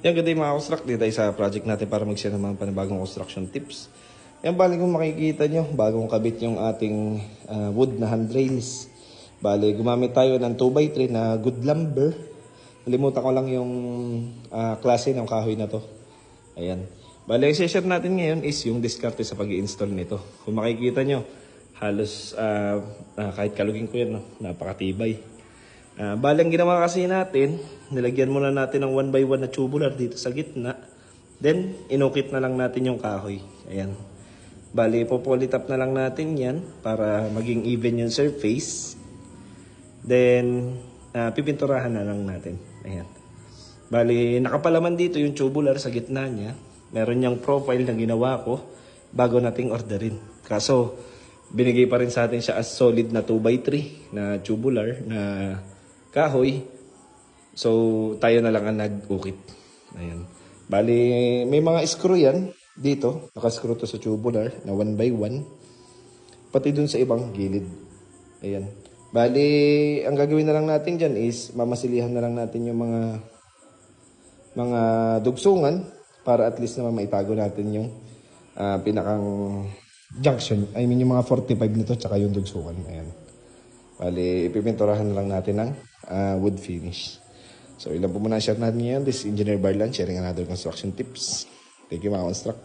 Yan, good day mga construct. Dito tayo sa project natin para mag-share ng mga panibagong construction tips. Yan, bali kung makikita nyo, bagong kabit yung ating wood na handrails. Bali, gumamit tayo ng 2x3 na good lumber. Nalimutan ko lang yung klase ng kahoy na to. Ayan. Bali, yung share natin ngayon is yung diskarte sa pag-i-install nito. Kung makikita nyo, halos kahit kalugin ko yan, no? Napakatibay. Bali, ang ginawa kasi natin, nilagyan muna natin ng 1x1 na tubular dito sa gitna. Then, inukit na lang natin yung kahoy. Ayan. Bali, popolit up na lang natin yan para maging even yung surface. Then, pipinturahan na lang natin. Ayan. Bali, nakapalaman dito yung tubular sa gitna niya. Meron niyang profile na ginawa ko bago nating orderin. Kaso, binigay pa rin sa atin siya as solid na 2x3 na tubular na kahoy. So, tayo na lang ang nag-ukit. Ayan. Bali, may mga screw yan dito. Naka-screw to sa tubular na 1x1. Pati dun sa ibang gilid. Ayan. Bali, ang gagawin na lang natin dyan is mamasilihan na lang natin yung mga dugsungan para at least naman maitago natin yung pinakang junction. I mean, yung mga 45 nito tsaka yung dugsungan. Ayan. Bali, ipipinturahan na lang natin ng wood finish. So, ilan po muna share natin ngayon. This is Engineer Barlan sharing another construction tips. Thank you mga construct.